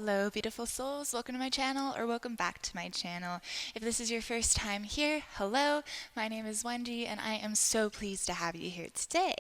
Hello, beautiful souls. Welcome to my channel, or welcome back to my channel. If this is your first time here, hello. My name is Wendy, and I am so pleased to have you here today.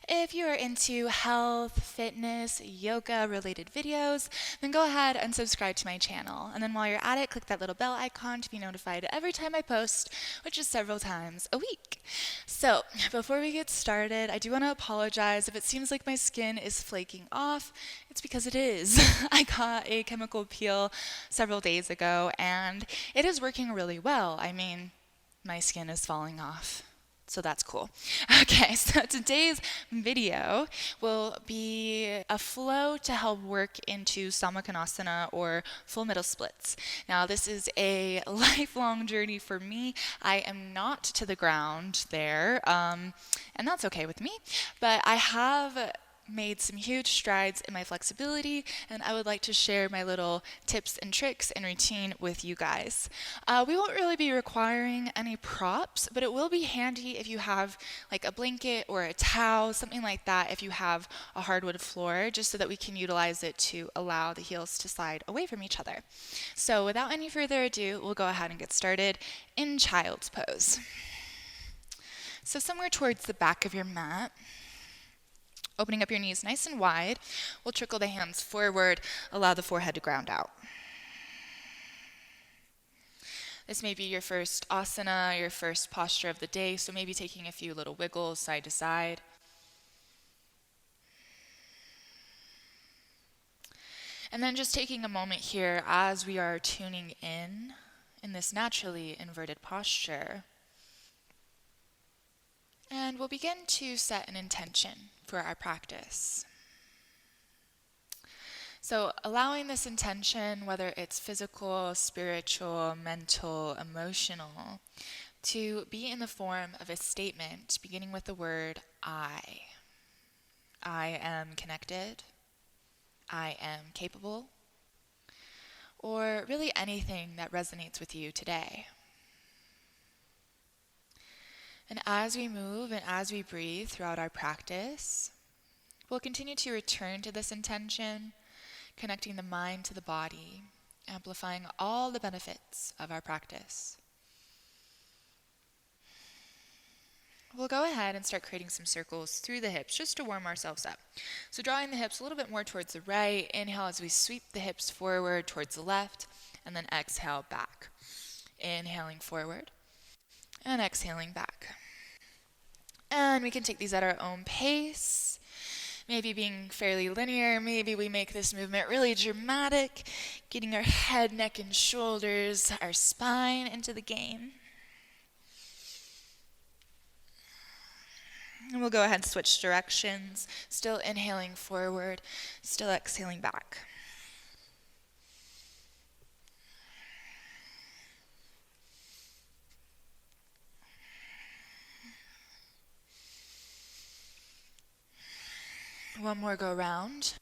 If you are into health, fitness, yoga-related videos, then go ahead and subscribe to my channel. And then while you're at it, click that little bell icon to be notified every time I post, which is several times a week. So, before we get started, I do want to apologize if it seems like my skin is flaking off. It's because it is. I got a chemical peel several days ago, and it is working really well. I mean, my skin is falling off. So that's cool. Okay, so today's video will be a flow to help work into Samakonasana, or full middle splits. Now, this is a lifelong journey for me. I am not to the ground there, and that's okay with me, but I have made some huge strides in my flexibility, and I would like to share my little tips and tricks and routine with you guys. We won't really be requiring any props, but it will be handy if you have like a blanket or a towel, something like that, if you have a hardwood floor, just so that we can utilize it to allow the heels to slide away from each other. So without any further ado, we'll go ahead and get started in child's pose. So somewhere towards the back of your mat, opening up your knees nice and wide, we'll trickle the hands forward, allow the forehead to ground out. This may be your first asana, your first posture of the day, so maybe taking a few little wiggles side to side. And then just taking a moment here as we are tuning in this naturally inverted posture. And we'll begin to set an intention for our practice. So allowing this intention, whether it's physical, spiritual, mental, emotional, to be in the form of a statement beginning with the word I. I am connected. I am capable. Or really anything that resonates with you today. And as we move and as we breathe throughout our practice, we'll continue to return to this intention, connecting the mind to the body, amplifying all the benefits of our practice. We'll go ahead and start creating some circles through the hips just to warm ourselves up. So drawing the hips a little bit more towards the right, inhale as we sweep the hips forward towards the left, and then exhale back. Inhaling forward. And exhaling back. And we can take these at our own pace, maybe being fairly linear. Maybe we make this movement really dramatic, getting our head, neck, and shoulders, our spine into the game. And we'll go ahead and switch directions, still inhaling forward, still exhaling back. One more go round.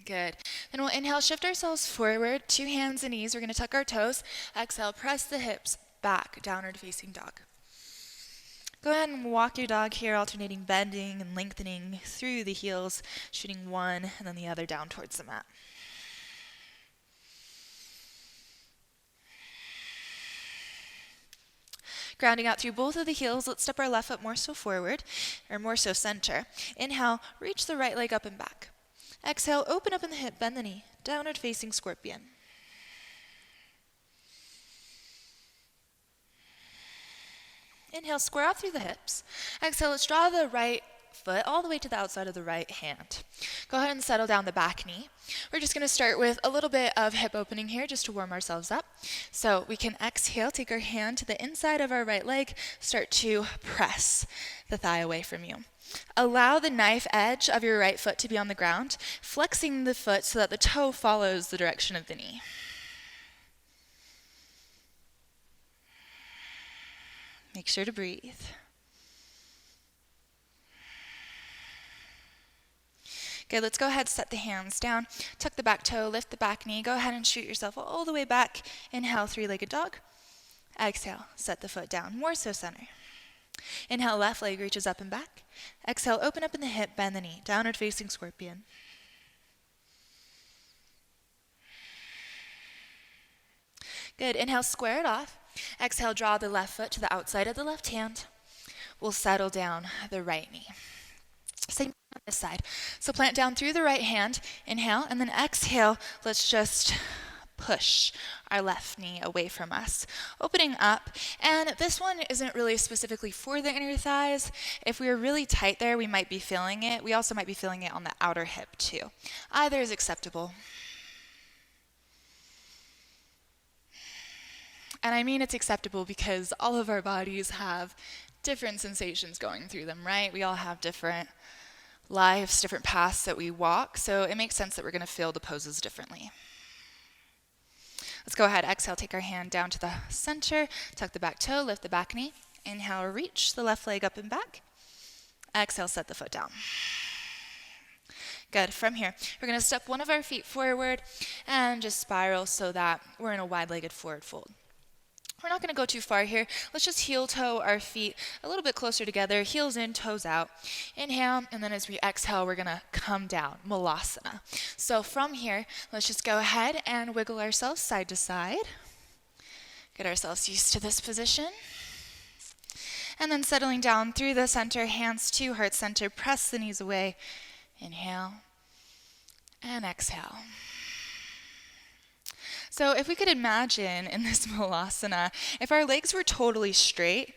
Good. Then we'll inhale, shift ourselves forward, 2 hands and knees. We're going to tuck our toes. Exhale, press the hips back, downward facing dog. Go ahead and walk your dog here, alternating bending and lengthening through the heels, shooting one and then the other down towards the mat. Grounding out through both of the heels, let's step our left foot more so forward, or more so center. Inhale, reach the right leg up and back. Exhale, open up in the hip, bend the knee, downward facing scorpion. Inhale, square out through the hips. Exhale, let's draw the right foot all the way to the outside of the right hand. Go ahead and settle down the back knee. We're just going to start with a little bit of hip opening here just to warm ourselves up. So we can exhale, take our hand to the inside of our right leg, start to press the thigh away from you. Allow the knife edge of your right foot to be on the ground, flexing the foot so that the toe follows the direction of the knee. Make sure to breathe. Good, let's go ahead and set the hands down. Tuck the back toe, lift the back knee. Go ahead and shoot yourself all the way back. Inhale, 3-legged dog. Exhale, set the foot down, more so center. Inhale, left leg reaches up and back. Exhale, open up in the hip, bend the knee, downward facing scorpion. Good. Inhale, square it off. Exhale, draw the left foot to the outside of the left hand. We'll settle down the right knee. Same on this side. So plant down through the right hand. Inhale, and then exhale. Let's just push our left knee away from us, opening up. And this one isn't really specifically for the inner thighs. If we were really tight there, we might be feeling it. We also might be feeling it on the outer hip too. Either is acceptable. And I mean it's acceptable because all of our bodies have different sensations going through them, right? We all have different lives, different paths that we walk, so it makes sense that we're going to feel the poses differently. Let's go ahead. Exhale, take our hand down to the center, tuck the back toe, lift the back knee. Inhale, reach the left leg up and back. Exhale, set the foot down. Good. From here, we're going to step one of our feet forward and just spiral so that we're in a wide-legged forward fold. We're not going to go too far here. Let's just heel toe our feet a little bit closer together, heels in, toes out. Inhale, and then as we exhale, we're going to come down, Malasana. So from here, let's just go ahead and wiggle ourselves side to side. Get ourselves used to this position. And then settling down through the center, hands to heart center, press the knees away. Inhale and exhale. So if we could imagine in this Malasana, if our legs were totally straight,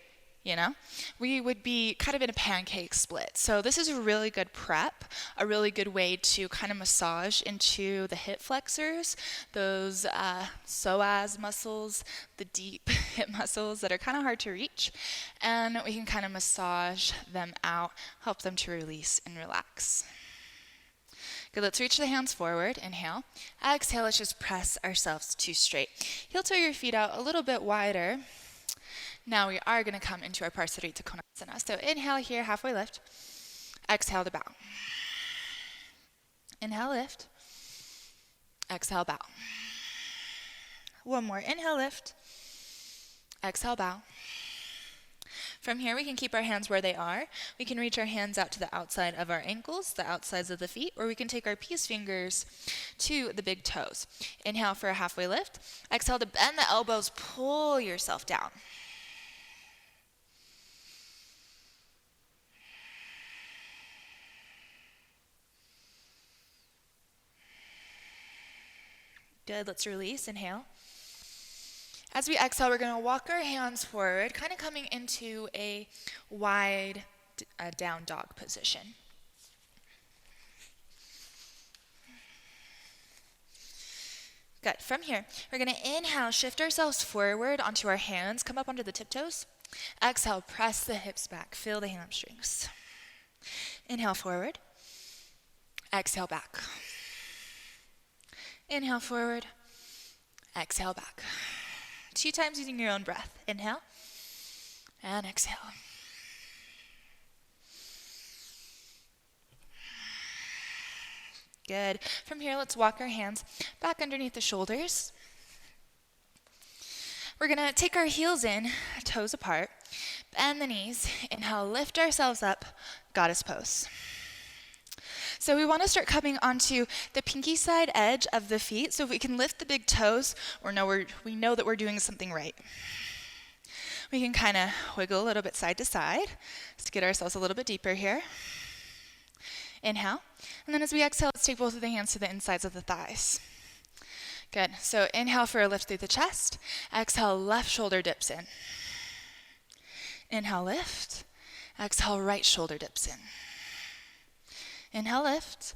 we would be kind of in a pancake split. So this is a really good prep, a really good way to kind of massage into the hip flexors, those psoas muscles, the deep hip muscles that are kind of hard to reach. And we can kind of massage them out, help them to release and relax. Good, let's reach the hands forward. Inhale. Exhale, let's just press ourselves to straight. Heel toe your feet out a little bit wider. Now we are going to come into our Parsarita Konasana. So inhale here, halfway lift. Exhale to bow. Inhale, lift. Exhale, bow. One more. Inhale, lift. Exhale, bow. From here, we can keep our hands where they are. We can reach our hands out to the outside of our ankles, the outsides of the feet, or we can take our peace fingers to the big toes. Inhale for a halfway lift. Exhale to bend the elbows, pull yourself down. Good, let's release. Inhale. As we exhale, we're going to walk our hands forward, kind of coming into a wide down dog position. Good. From here, we're going to inhale, shift ourselves forward onto our hands, come up onto the tiptoes. Exhale, press the hips back, feel the hamstrings. Inhale forward. Exhale back. Inhale forward. Exhale back. 2 times using your own breath. Inhale and exhale. Good. From here, let's walk our hands back underneath the shoulders. We're going to take our heels in, toes apart, bend the knees. Inhale, lift ourselves up, goddess pose. So we want to start coming onto the pinky side edge of the feet. So if we can lift the big toes, we know that we're doing something right. We can kind of wiggle a little bit side to side just to get ourselves a little bit deeper here. Inhale. And then as we exhale, let's take both of the hands to the insides of the thighs. Good. So inhale for a lift through the chest. Exhale, left shoulder dips in. Inhale, lift. Exhale, right shoulder dips in. Inhale, lift.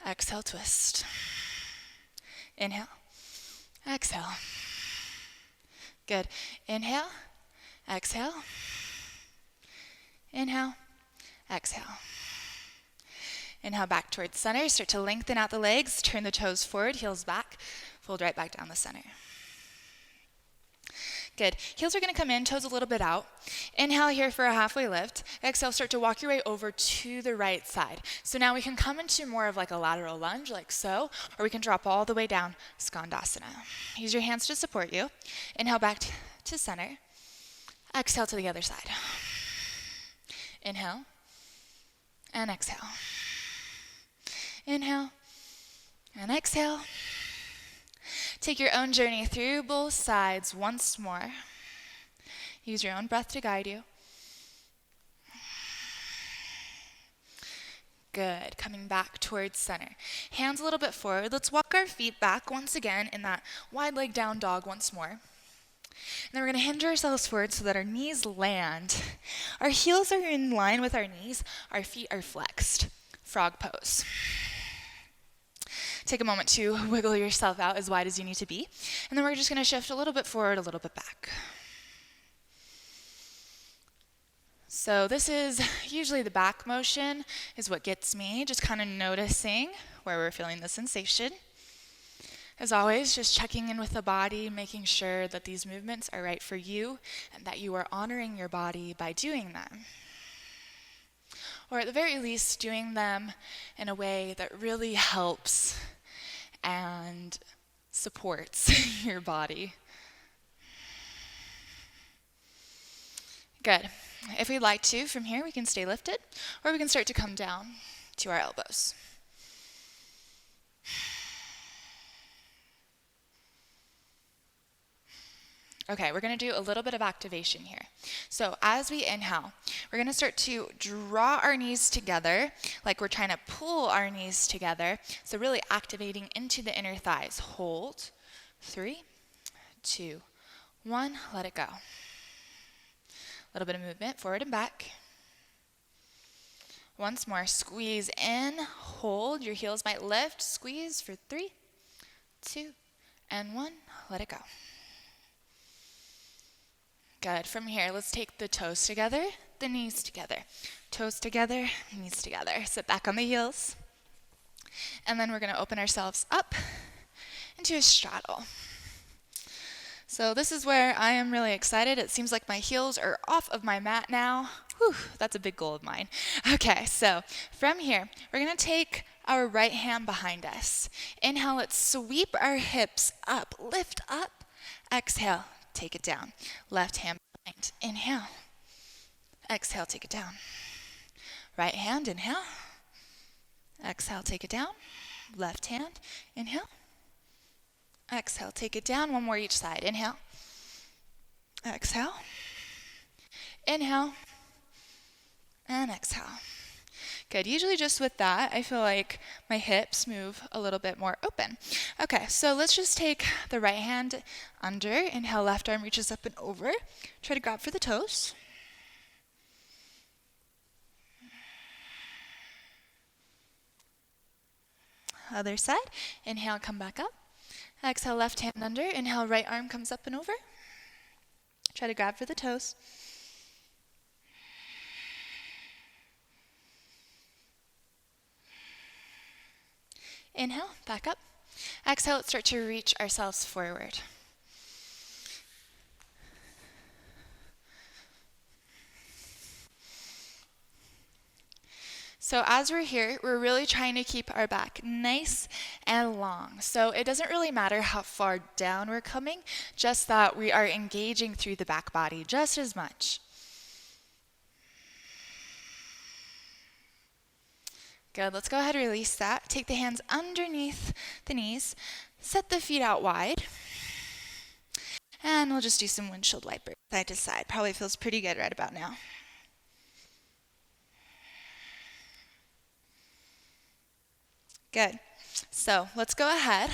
Exhale, twist. Inhale. Exhale. Good. Inhale. Exhale. Inhale. Exhale. Inhale back towards center. Start to lengthen out the legs. Turn the toes forward, heels back. Fold right back down the center. Good. Heels are going to come in, toes a little bit out. Inhale here for a halfway lift. Exhale, start to walk your way over to the right side. So now we can come into more of like a lateral lunge, like so, or we can drop all the way down, Skandasana. Use your hands to support you. Inhale back to center. Exhale to the other side. Inhale and exhale. Inhale and exhale. Take your own journey through both sides once more. Use your own breath to guide you. Good. Coming back towards center. Hands a little bit forward. Let's walk our feet back once again in that wide leg down dog once more. And then we're going to hinge ourselves forward so that our knees land. Our heels are in line with our knees. Our feet are flexed. Frog pose. Take a moment to wiggle yourself out as wide as you need to be. And then we're just going to shift a little bit forward, a little bit back. So this is usually the back motion is what gets me, just kind of noticing where we're feeling the sensation. As always, just checking in with the body, making sure that these movements are right for you and that you are honoring your body by doing them. Or at the very least, doing them in a way that really helps and supports your body. Good. If we'd like to, from here we can stay lifted, or we can start to come down to our elbows. Okay, we're going to do a little bit of activation here. So as we inhale, we're going to start to draw our knees together, like we're trying to pull our knees together. So really activating into the inner thighs. Hold. 3, 2, 1. Let it go. A little bit of movement, forward and back. Once more, squeeze in, hold. Your heels might lift. Squeeze for 3, 2, and 1. Let it go. Good. From here, let's take the toes together, the knees together. Toes together, knees together. Sit back on the heels. And then we're going to open ourselves up into a straddle. So this is where I am really excited. It seems like my heels are off of my mat now. Whew, that's a big goal of mine. Okay, so from here, we're going to take our right hand behind us. Inhale, let's sweep our hips up. Lift up. Exhale, take it down. Left hand behind. Inhale. Exhale, take it down. Right hand, inhale. Exhale, take it down. Left hand, inhale. Exhale, take it down. One more each side. Inhale. Exhale. Inhale. And exhale. Good. Usually just with that, I feel like my hips move a little bit more open. Okay, so let's just take the right hand under. Inhale, left arm reaches up and over. Try to grab for the toes. Other side. Inhale, come back up. Exhale, left hand under. Inhale, right arm comes up and over. Try to grab for the toes. Inhale, back up. Exhale, let's start to reach ourselves forward. So as we're here, we're really trying to keep our back nice and long. So it doesn't really matter how far down we're coming, just that we are engaging through the back body just as much. Good, let's go ahead and release that. Take the hands underneath the knees, set the feet out wide, and we'll just do some windshield wiper side to side. Probably feels pretty good right about now. Good. So let's go ahead.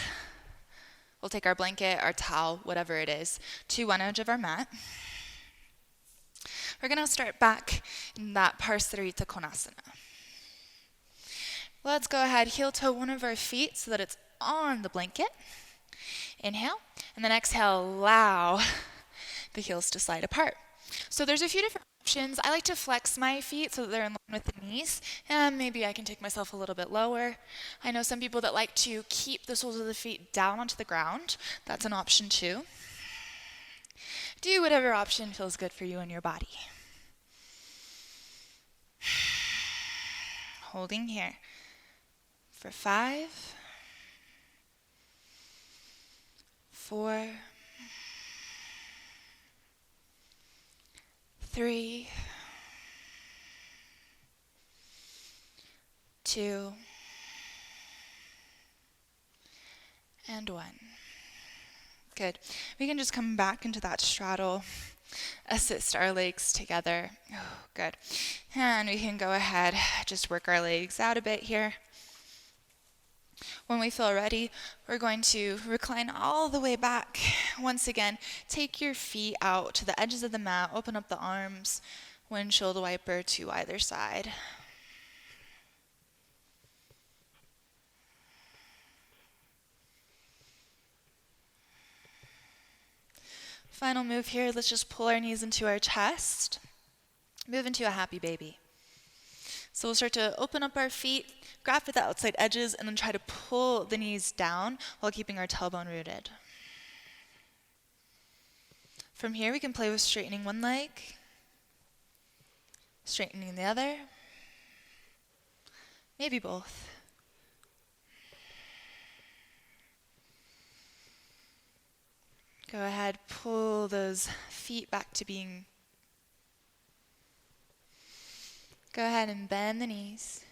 We'll take our blanket, our towel, whatever it is, to one edge of our mat. We're going to start back in that Parsarita Konasana. Let's go ahead, heel toe one of our feet so that it's on the blanket. Inhale, and then exhale, allow the heels to slide apart. So there's a few different options. I like to flex my feet so that they're in line with the knees, and maybe I can take myself a little bit lower. I know some people that like to keep the soles of the feet down onto the ground. That's an option too. Do whatever option feels good for you and your body. Holding here for 5, 4, 3, 2, and 1. Good. We can just come back into that straddle, assist our legs together. Oh, good. And we can go ahead, just work our legs out a bit here. When we feel ready, we're going to recline all the way back. Once again, take your feet out to the edges of the mat, open up the arms, windshield wiper to either side. Final move here, let's just pull our knees into our chest. Move into a happy baby. So we'll start to open up our feet, grab at the outside edges, and then try to pull the knees down while keeping our tailbone rooted. From here, we can play with straightening one leg, straightening the other, maybe both. Go ahead, pull those feet back to being. Go ahead and bend the knees.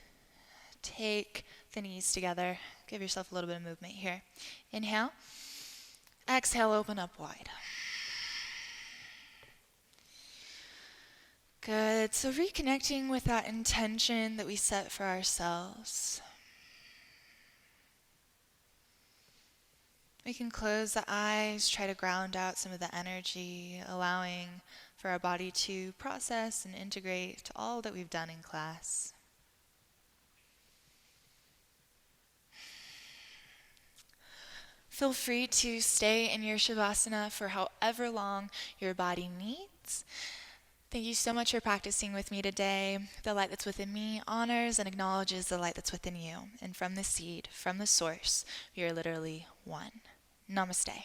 Take the knees together. Give yourself a little bit of movement here. Inhale. Exhale, open up wide. Good. So reconnecting with that intention that we set for ourselves. We can close the eyes, try to ground out some of the energy, allowing for our body to process and integrate all that we've done in class. Feel free to stay in your Shavasana for however long your body needs. Thank you so much for practicing with me today. The light that's within me honors and acknowledges the light that's within you. And from the seed, from the source, we are literally one. Namaste.